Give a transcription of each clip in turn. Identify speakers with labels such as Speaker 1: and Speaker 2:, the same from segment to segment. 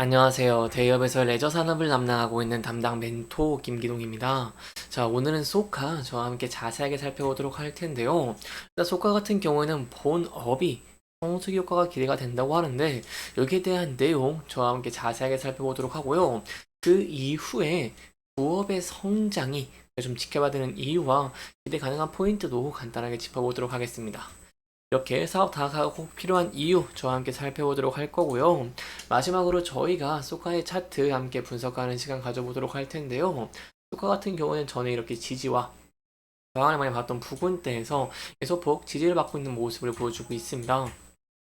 Speaker 1: 안녕하세요. 대기업에서 레저 산업을 담당하고 있는 담당 멘토 김기동입니다. 자, 오늘은 소카 저와 함께 자세하게 살펴보도록 할 텐데요. 일단 소카 같은 경우에는 본업이 성수기 효과가 기대가 된다고 하는데 여기에 대한 내용 저와 함께 자세하게 살펴보도록 하고요. 그 이후에 부업의 성장이 좀 지켜봐야 되는 이유와 기대 가능한 포인트도 간단하게 짚어보도록 하겠습니다. 이렇게 사업 다각화가 꼭 필요한 이유 저와 함께 살펴보도록 할 거고요. 마지막으로 저희가 소카의 차트 함께 분석하는 시간 가져보도록 할 텐데요. 소카 같은 경우는 전에 이렇게 지지와 저항을 많이 봤던 부근대에서 소폭 지지를 받고 있는 모습을 보여주고 있습니다.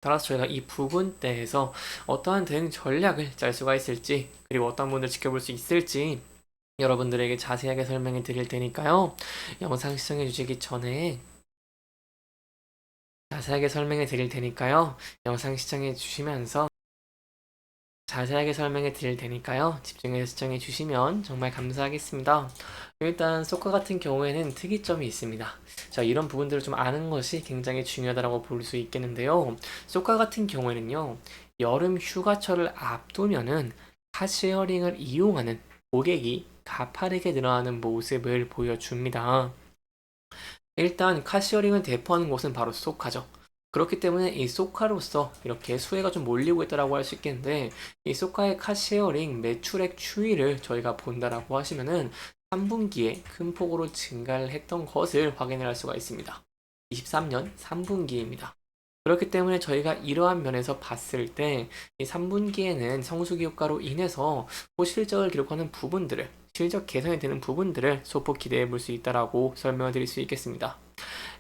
Speaker 1: 따라서 저희가 이 부근대에서 어떠한 대응 전략을 짤 수가 있을지, 그리고 어떤 분들 지켜볼 수 있을지 여러분들에게 자세하게 설명해 드릴 테니까요. 영상 시청해 주시기 전에 자세하게 설명해 드릴 테니까요. 영상 시청해 주시면서 자세하게 설명해 드릴 테니까요. 집중해서 시청해 주시면 정말 감사하겠습니다. 일단 소카 같은 경우에는 특이점이 있습니다. 자, 이런 부분들을 좀 아는 것이 굉장히 중요하다고 볼 수 있겠는데요. 소카 같은 경우에는요. 여름 휴가철을 앞두면은 카쉐어링을 이용하는 고객이 가파르게 늘어나는 모습을 보여줍니다. 일단 카시어링을 대표하는 곳은 바로 소카죠. 그렇기 때문에 이 소카로서 이렇게 수혜가 좀 몰리고 있다라고 할 수 있겠는데 이 소카의 카시어링 매출액 추이를 저희가 본다라고 하시면은 3분기에 큰 폭으로 증가를 했던 것을 확인을 할 수가 있습니다. 23년 3분기입니다. 그렇기 때문에 저희가 이러한 면에서 봤을 때 이 3분기에는 성수기 효과로 인해서 실적을 기록하는 부분들을 실적 개선이 되는 부분들을 소폭 기대해 볼 수 있다라고 설명을 드릴 수 있겠습니다.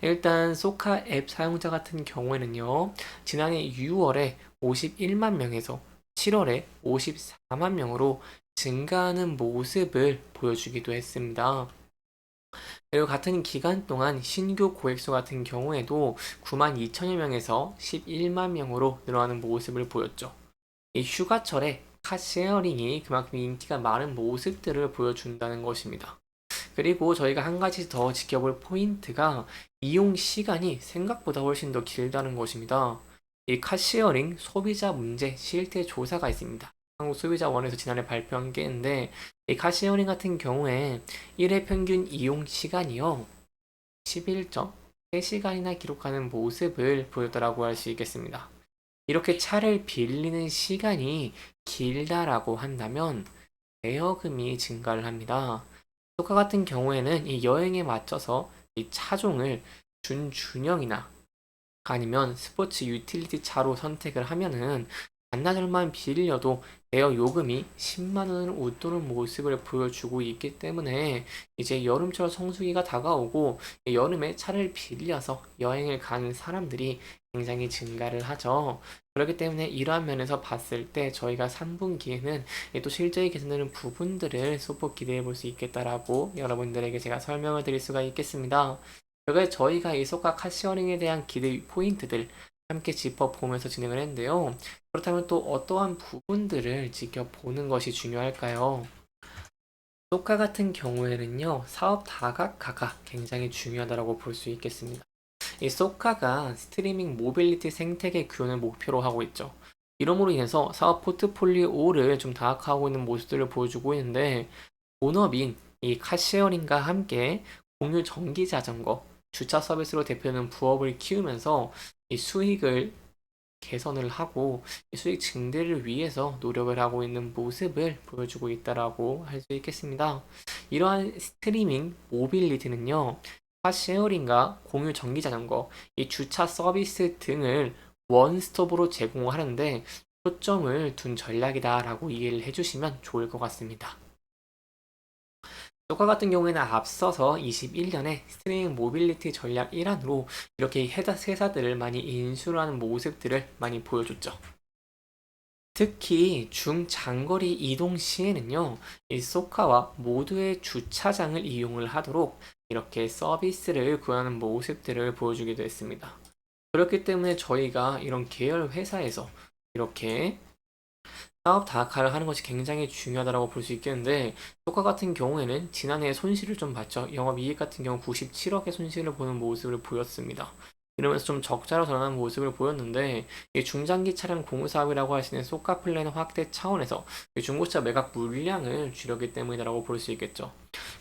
Speaker 1: 일단 소카 앱 사용자 같은 경우에는요. 지난해 6월에 51만 명에서 7월에 54만 명으로 증가하는 모습을 보여주기도 했습니다. 그리고 같은 기간 동안 신규 고객수 같은 경우에도 9만 2천여 명에서 11만 명으로 늘어나는 모습을 보였죠. 이 휴가철에 카쉐어링이 그만큼 인기가 많은 모습들을 보여준다는 것입니다. 그리고 저희가 한 가지 더 지켜볼 포인트가 이용 시간이 생각보다 훨씬 더 길다는 것입니다. 이 카시어링 소비자 문제 실태 조사가 있습니다. 한국소비자원에서 지난해 발표한 게 있는데 이 카시어링 같은 경우에 1회 평균 이용 시간이요 11.3시간이나 기록하는 모습을 보였다라고 할 수 있겠습니다. 이렇게 차를 빌리는 시간이 길다라고 한다면 대여금이 증가를 합니다. 효과 같은 경우에는 이 여행에 맞춰서 이 차종을 준준형이나 아니면 스포츠 유틸리티 차로 선택을 하면은 반나절만 빌려도 대여 요금이 10만 원을 웃도는 모습을 보여주고 있기 때문에 이제 여름철 성수기가 다가오고 여름에 차를 빌려서 여행을 가는 사람들이 굉장히 증가를 하죠. 그렇기 때문에 이러한 면에서 봤을 때 저희가 3분기에는 또 실적이 개선되는 부분들을 소폭 기대해 볼 수 있겠다라고 여러분들에게 제가 설명을 드릴 수가 있겠습니다. 그게 저희가 이 속과 카시어링에 대한 기대 포인트들 함께 짚어보면서 진행을 했는데요. 그렇다면 또 어떠한 부분들을 지켜보는 것이 중요할까요? 소카 같은 경우에는요, 사업 다각화가 굉장히 중요하다고 볼 수 있겠습니다. 이 소카가 스트리밍 모빌리티 생태계 구현을 목표로 하고 있죠. 이러므로 인해서 사업 포트폴리오를 좀 다각화하고 있는 모습들을 보여주고 있는데, 본업인 이 카쉐어링과 함께 공유 전기 자전거, 주차 서비스로 대표되는 부업을 키우면서 이 수익을 개선을 하고 이 수익 증대를 위해서 노력을 하고 있는 모습을 보여주고 있다라고 할 수 있겠습니다. 이러한 스트리밍 모빌리티는요, 카쉐어링과 공유 전기 자전거, 이 주차 서비스 등을 원스톱으로 제공하는데 초점을 둔 전략이다라고 이해를 해주시면 좋을 것 같습니다. 효과 같은 경우에는 앞서서 21년에 스트리밍 모빌리티 전략 일환으로 이렇게 회사들을 많이 인수를 하는 모습들을 많이 보여줬죠. 특히 중장거리 이동 시에는요, 이 소카와 모두의 주차장을 이용을 하도록 이렇게 서비스를 구하는 모습들을 보여주기도 했습니다. 그렇기 때문에 저희가 이런 계열 회사에서 이렇게 사업 다각화를 하는 것이 굉장히 중요하다고 볼 수 있겠는데 효과 같은 경우에는 지난해 손실을 좀 봤죠. 영업이익 같은 경우 97억의 손실을 보는 모습을 보였습니다. 이러면서 좀 적자로 드러나는 모습을 보였는데 이 중장기 차량 공사업이라고 할 수 있는 소가 플랜 확대 차원에서 이 중고차 매각 물량을 줄였기 때문이라고 볼 수 있겠죠.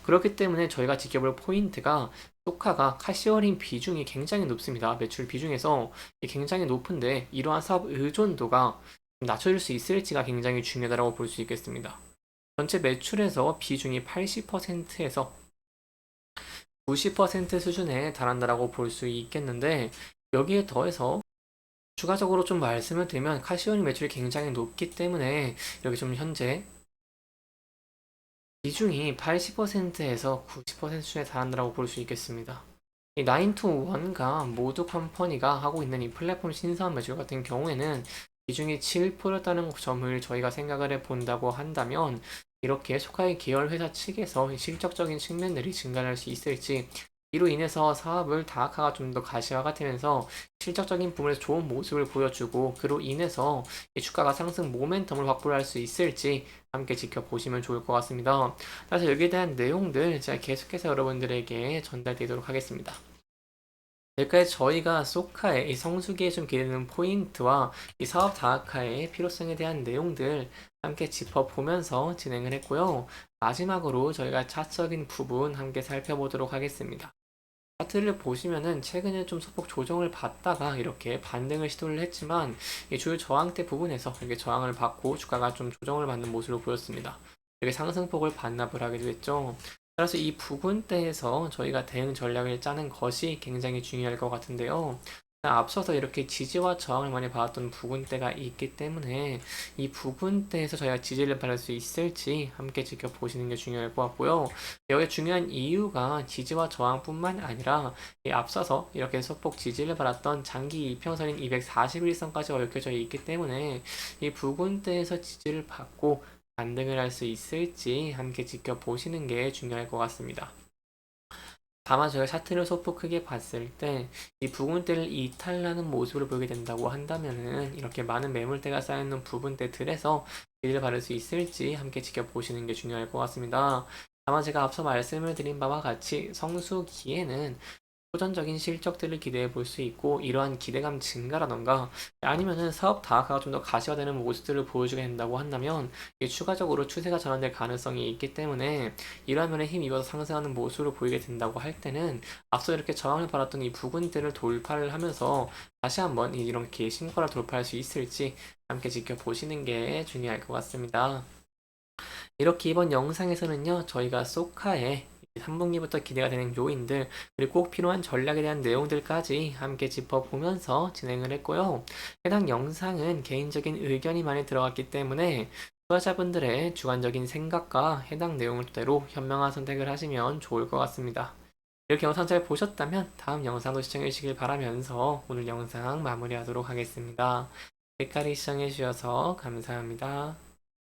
Speaker 1: 그렇기 때문에 저희가 지켜볼 포인트가 소카가 카시어링 비중이 굉장히 높습니다. 매출 비중에서 굉장히 높은데 이러한 사업 의존도가 낮춰질 수 있을지가 굉장히 중요하다고 볼 수 있겠습니다. 전체 매출에서 비중이 80%에서 90% 수준에 달한다라고 볼 수 있겠는데 여기에 더해서 추가적으로 좀 말씀을 드리면 카시오니 매출이 굉장히 높기 때문에 여기 좀 현재 비중이 80%에서 90% 수준에 달한다고 볼 수 있겠습니다. 이 9to1과 모두 컴퍼니가 하고 있는 이 플랫폼 신사업 매출 같은 경우에는 비중이 7%였다는 점을 저희가 생각을 해 본다고 한다면 이렇게 소카이 계열 회사 측에서 실적적인 측면들이 증가할 수 있을지 이로 인해서 사업을 다하카가 좀 더 가시화가 되면서 실적적인 부분에서 좋은 모습을 보여주고 그로 인해서 이 주가가 상승 모멘텀을 확보할 수 있을지 함께 지켜보시면 좋을 것 같습니다. 그래서 여기에 대한 내용들 제가 계속해서 여러분들에게 전달드리도록 하겠습니다. 여기까지 저희가 소카의 이 성수기에 좀 기대되는 포인트와 이 사업 다각화의 필요성에 대한 내용들 함께 짚어보면서 진행을 했고요. 마지막으로 저희가 차트적인 부분 함께 살펴보도록 하겠습니다. 차트를 보시면은 최근에 좀 소폭 조정을 받다가 이렇게 반등을 시도를 했지만 이 주요 저항대 부분에서 이렇게 저항을 받고 주가가 좀 조정을 받는 모습을 보였습니다. 이렇게 상승폭을 반납을 하게 됐죠. 따라서 이 부분대에서 저희가 대응 전략을 짜는 것이 굉장히 중요할 것 같은데요. 앞서서 이렇게 지지와 저항을 많이 받았던 부분대가 있기 때문에 이 부분대에서 저희가 지지를 받을 수 있을지 함께 지켜보시는 게 중요할 것 같고요. 여기 중요한 이유가 지지와 저항뿐만 아니라 이 앞서서 이렇게 소폭 지지를 받았던 장기 이평선인 241선까지 얽혀져 있기 때문에 이 부분대에서 지지를 받고 반등을 할 수 있을지 함께 지켜보시는 게 중요할 것 같습니다. 다만 저희가 차트를 소폭 크게 봤을 때 이 부분대를 이탈하는 모습을 보게 된다고 한다면은 이렇게 많은 매물대가 쌓여있는 부분대들에서 지지를 받을 수 있을지 함께 지켜보시는 게 중요할 것 같습니다. 다만 제가 앞서 말씀을 드린 바와 같이 성수기에는 호전적인 실적들을 기대해 볼 수 있고 이러한 기대감 증가라던가 아니면은 사업 다각화가 좀 더 가시화되는 모습들을 보여주게 된다고 한다면 추가적으로 추세가 전환될 가능성이 있기 때문에 이러한 면에 힘입어서 상승하는 모습을 보이게 된다고 할 때는 앞서 이렇게 저항을 받았던 이 부분들을 돌파를 하면서 다시 한번 이렇게 신고를 돌파할 수 있을지 함께 지켜보시는 게 중요할 것 같습니다. 이렇게 이번 영상에서는요, 저희가 소카의 3분기부터 기대가 되는 요인들, 그리고 꼭 필요한 전략에 대한 내용들까지 함께 짚어보면서 진행을 했고요. 해당 영상은 개인적인 의견이 많이 들어갔기 때문에 투자자분들의 주관적인 생각과 해당 내용을 토대로 현명한 선택을 하시면 좋을 것 같습니다. 이렇게 영상 잘 보셨다면 다음 영상도 시청해 주시길 바라면서 오늘 영상 마무리하도록 하겠습니다. 끝까지 시청해 주셔서 감사합니다.